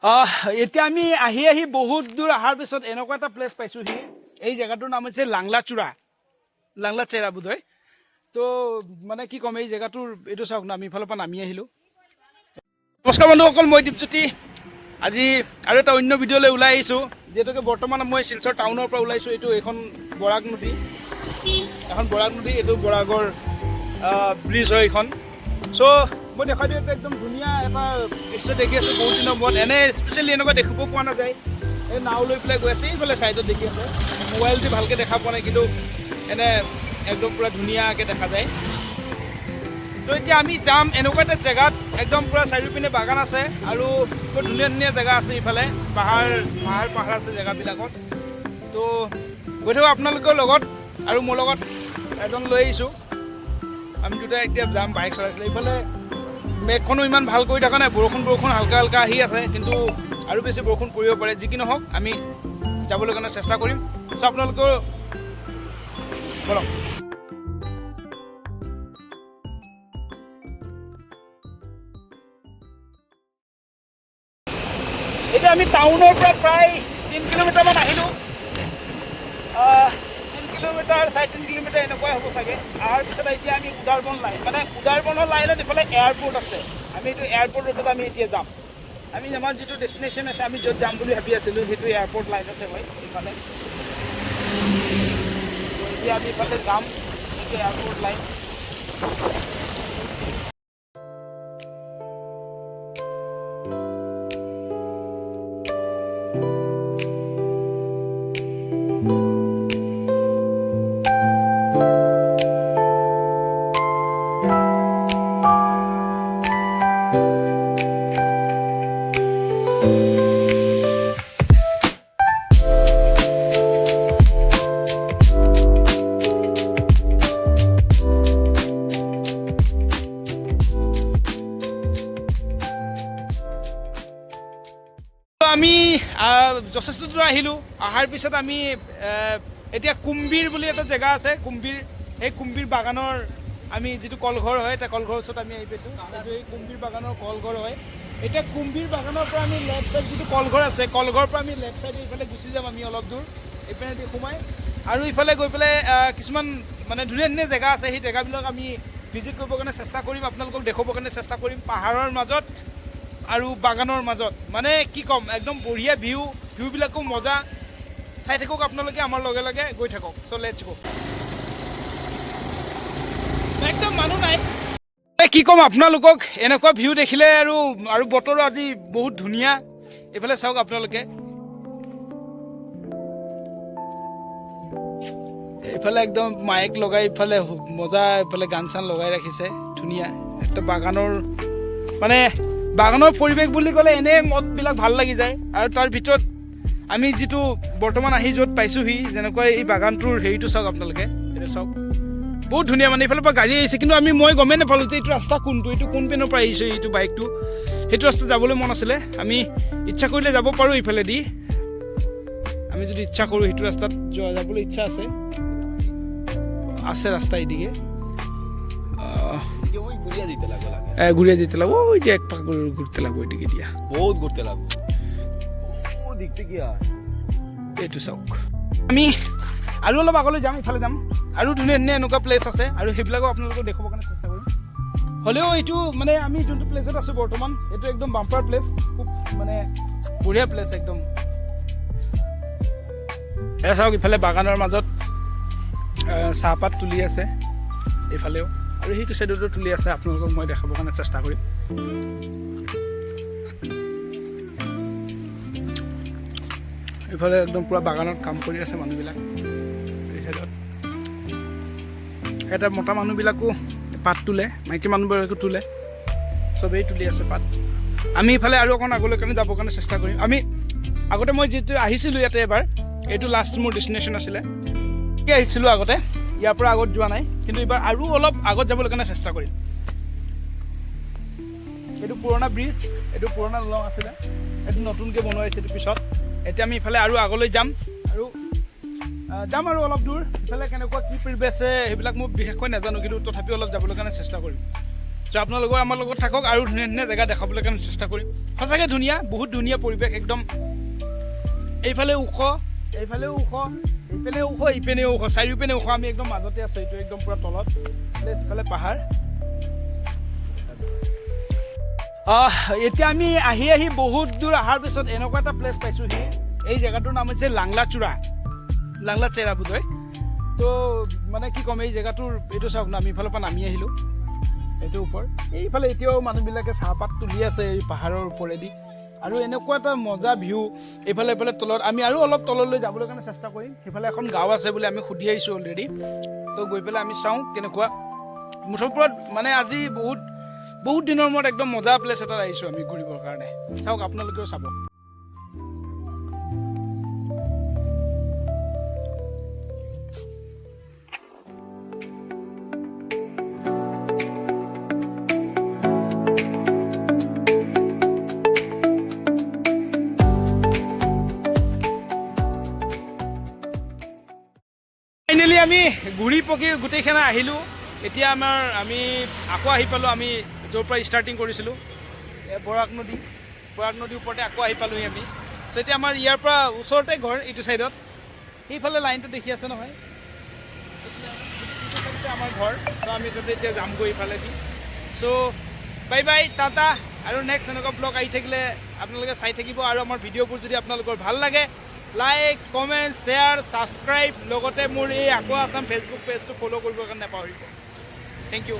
এতিয়া আমি আহি আহি বহুত দূৰ অহাৰ পিছত এনেকুৱা এটা প্লেচ পাইছোঁহি। এই জেগাটোৰ নাম হৈছে লাংলাচূড়া, লাংলাচেৰা বোধহয়। তো মানে কি ক'ম, এই জেগাটোৰ এইটো চাওক না, আমি ইফালৰ পৰা নামি আহিলোঁ। নমস্কাৰ বন্ধুসকল, মই দীপজ্যোতি। আজি আৰু এটা অন্য ভিডিঅ'লৈ ওলাই আহিছোঁ। যিহেতুকে বৰ্তমান মই শিলচৰ টাউনৰ পৰা ওলাইছোঁ। এইখন বৰাক নদী, এইটো বৰাগৰ ব্ৰিজ হয় এইখন। চ' মই দেখাই দিওঁ, একদম ধুনীয়া এটা দৃশ্য দেখি আছোঁ বহুত দিনৰ মূৰত। এনে স্পেচিয়েলি এনেকুৱা দেখিব পোৱা নাযায়। এই নাও লৈ পেলাই গৈ আছে, এইফালে ছাইডত দেখি আছে। মোবাইল দি ভালকৈ দেখা পোৱা নাই, কিন্তু এনে একদম পূৰা ধুনীয়াকৈ দেখা যায়। তো এতিয়া আমি যাম এনেকুৱা এটা জেগাত, একদম পূৰা চাৰিওপিনে বাগান আছে আৰু বৰ ধুনীয়া ধুনীয়া জেগা আছে। ইফালে পাহাৰ আছে জেগাবিলাকত। তো গৈ থাকোঁ আপোনালোকৰ লগত, আৰু মোৰ লগত এজন লৈ আহিছোঁ। আমি দুটাই এতিয়া যাম, বাইক চলাইছিলোঁ। এইফালে মেঘখনো ইমান ভাল কৰি থকা নাই, বৰষুণ হালকা হালকা আহি আছে, কিন্তু আৰু বেছি বৰষুণ পৰিব পাৰে। যি কি নহওক আমি যাবলৈ কাৰণে চেষ্টা কৰিম। চ' আপোনালোকৰ বলক। এতিয়া আমি টাউনৰ পৰা প্ৰায় 3 কিলোমিটাৰমান আহিলোঁ। 3 কিলোমিটাৰ 3.5 কিলোমিটাৰ এনেকুৱাই হ'ব চাগে। অহাৰ পিছত এতিয়া আমি উদাৰবন লাইন, মানে উদাৰবনৰ লাইনত ইফালে এয়াৰপৰ্ট আছে। আমি এইটো এয়াৰপৰ্ট ৰোডত আমি এতিয়া যাম। আমি আমাৰ যিটো ডেষ্টিনেশ্যন আছে, আমি য'ত যাম বুলি ভাবি আছিলোঁ, সেইটো এয়াৰপৰ্ট লাইনতে হয় ইফালে। এতিয়া আমি ইফালে যাম, এইটো এয়াৰপৰ্ট লাইন। আমি যথেষ্ট দূৰ আহিলোঁ। অহাৰ পিছত আমি এতিয়া কুম্ভীৰ বুলি এটা জেগা আছে, সেই কুম্ভীৰ বাগানৰ আমি যিটো কলঘৰ হয়, এটা কলঘৰ ওচৰত আমি আহি পাইছোঁ। এইটো এই কুম্ভীৰ বাগানৰ কলঘৰ হয়। এতিয়া কুম্ভীৰ বাগানৰ পৰা আমি লেফ্ট চাইড যিটো কলঘৰ আছে, কলঘৰৰ পৰা আমি লেফ্ট চাইডে ইফালে গুচি যাম। আমি অলপ দূৰ এইপিনেদি সোমাই, আৰু ইফালে গৈ পেলাই কিছুমান মানে ধুনীয়া ধুনীয়া জেগা আছে। সেই জেগাবিলাক আমি ভিজিট কৰিবৰ কাৰণে চেষ্টা কৰিম, আপোনালোকক দেখুৱাবৰ কাৰণে চেষ্টা কৰিম। পাহাৰৰ মাজত আৰু বাগানৰ মাজত, মানে কি ক'ম, একদম বঢ়িয়া ভিউবিলাকো মজা। চাই থাকক আপোনালোকে, আমাৰ লগে লগে গৈ থাকক। চ' লেটছ গো। একদম মানুহ নাই। কি ক'ম আপোনালোকক, এনেকুৱা ভিউ দেখিলে আৰু বতৰো আজি বহুত ধুনীয়া। এইফালে চাওক আপোনালোকে, এইফালে একদম মাইক লগাই ইফালে মজা, এইফালে গান চান লগাই ৰাখিছে, ধুনীয়া একটা বাগানৰ পৰিৱেশ বুলি ক'লে এনেই মনবিলাক ভাল লাগি যায়। আৰু তাৰ ভিতৰত আমি যিটো বৰ্তমান আহি য'ত পাইছোঁহি, যেনেকুৱা এই বাগানটোৰ হেৰিটো চাওক আপোনালোকে, এইটো চাওক বহুত ধুনীয়া। মানে এইফালৰ পৰা গাড়ী আহিছে, কিন্তু মই গমেই নাপালোঁ যে এইটো ৰাস্তা কোনটো, এইটো কোন পিনৰ পৰা আহিছোঁ, এইটো বাইকটো সেইটো ৰাস্তা যাবলৈ মন আছিলে। আমি ইচ্ছা কৰিলে যাব পাৰোঁ এইফালেদি, আমি যদি ইচ্ছা কৰোঁ। সেইটো ৰাস্তাত যাবলৈ ইচ্ছা আছে ৰাস্তা এইদিকে ঘুরিয়ে দিতে লাগবো। ওই যে এক পাক ঘুরতে লাগবো, এদিকে দিয়া বহুত ঘুরতে লাগবো। ও দেখতে কি এইটো চাওক। আমি আৰু অলপ আগলৈ যাম, ইফালে যাম, আৰু ধুনীয়া ধুনীয়া এনেকুৱা প্লেচ আছে, আৰু সেইবিলাকো আপোনালোকক দেখুৱাবৰ কাৰণে চেষ্টা কৰিম। হ'লেও এইটো মানে আমি যোনটো প্লেচত আছোঁ বৰ্তমান, এইটো একদম বাম্পাৰ প্লেচ, খুব মানে বঢ়িয়া প্লেচ একদম। এয়া চাওক, ইফালে বাগানৰ মাজত চাহপাত তুলি আছে, এইফালেও, আৰু সেইটো চাইডতো তুলি আছে। আপোনালোকক মই দেখাবৰ কাৰণে চেষ্টা কৰিম। এইফালে একদম পূৰা বাগানত কাম কৰি আছে মানুহবিলাক। এই চাইডত এটা মতা মানুহবিলাকো পাত তোলে, মাইকী মানুহবিলাকো তোলে, চবেই তুলি আছে পাত। আমি ইফালে আৰু অকণ আগলৈ কাৰণে যাবৰ কাৰণে চেষ্টা কৰিম। আমি আগতে মই যিটো আহিছিলোঁ ইয়াতে এবাৰ, এইটো লাষ্ট মোৰ ডেষ্টিনেশ্যন আছিলে। আহিছিলোঁ আগতে, ইয়াৰ পৰা আগত যোৱা নাই, কিন্তু এইবাৰ আৰু অলপ আগত যাবলৈ কাৰণে চেষ্টা কৰিম। এইটো পুৰণা ব্ৰিজ, এইটো পুৰণা দলং আছিলে, এইটো নতুনকৈ বনোৱা হৈছে। এইটো পিছত এতিয়া আমি ইফালে আৰু আগলৈ যাম, আৰু অলপ দূৰ। ইফালে কেনেকুৱা কি পৰিৱেশ আছে সেইবিলাক মই বিশেষকৈ নাজানো, কিন্তু তথাপিও অলপ যাবলৈ কাৰণে চেষ্টা কৰিম। চ' আপোনালোকৰ আমাৰ লগত থাকক আৰু ধুনীয়া ধুনীয়া জেগা দেখাবলৈ কাৰণে চেষ্টা কৰিম সঁচাকৈ ধুনীয়া বহুত ধুনীয়া পৰিৱেশ একদম এইফালে ওখ এইফালেও ওখ এইপিনেও ওখ ইপিনেও ওখ চাৰিওপিনে ওখ আমি একদম মাজতে আছোঁ এইটো একদম পূৰা তলত সিফালে পাহাৰ এতিয়া আমি আহি বহুত দূৰ অহাৰ পিছত এনেকুৱা এটা প্লেচ পাইছোঁহি এই জেগাটোৰ নাম হৈছে লাংলা চেৰা বোধহয় তো মানে কি ক'ম এই জেগাটোৰ এইটো চাওক না আমি ইফালৰ পৰা নামি আহিলোঁ এইটো ওপৰ এইফালে এতিয়াও মানুহবিলাকে চাহপাত তুলি আছে এই পাহাৰৰ ওপৰেদি আৰু এনেকুৱা এটা মজা ভিউ এইফালে তলত আমি আৰু অলপ তললৈ যাবলৈ কাৰণে চেষ্টা কৰিম সেইফালে এখন গাঁও আছে বুলি আমি সুধি আহিছোঁ অলৰেডি তো গৈ পেলাই আমি চাওঁ কেনেকুৱা মুঠৰ ওপৰত মানে আজি বহুত দিনৰ মূৰত একদম মজা প্লেচ এটাত আহিছোঁ আমি ঘূৰিবৰ কাৰণে চাওক আপোনালোকেও চাব ফাইনেলি আমি ঘূৰি পকি গোটেইখিনি আহিলোঁ এতিয়া আমি আকৌ আহি পালোঁ আমি য'ৰ পৰা ষ্টাৰ্টিং কৰিছিলোঁ বৰাক নদীৰ ওপৰতে আকৌ আহি পালোঁহি আমি চ' এতিয়া আমাৰ ইয়াৰ পৰা ওচৰতে ঘৰ এইটো ছাইডত সেইফালে লাইনটো দেখি আছে নহয় আমাৰ ঘৰ ত' আমি তাতে এতিয়া যামগৈ ইফালেদি চ' বাই বাই টাটা আৰু নেক্সট এনেকুৱা ব্লগ আহি থাকিলে আপোনালোকে চাই থাকিব আৰু আমাৰ ভিডিঅ'বোৰ যদি আপোনালোকৰ ভাল লাগে লাইক কমেণ্ট শ্বেয়াৰ ছাবস্ক্ৰাইব লগতে মোৰ এই আকৌ আছাম ফেচবুক পেজটো ফ'ল' কৰিবৰ কাৰণে নাপাহৰিব থেংক ইউ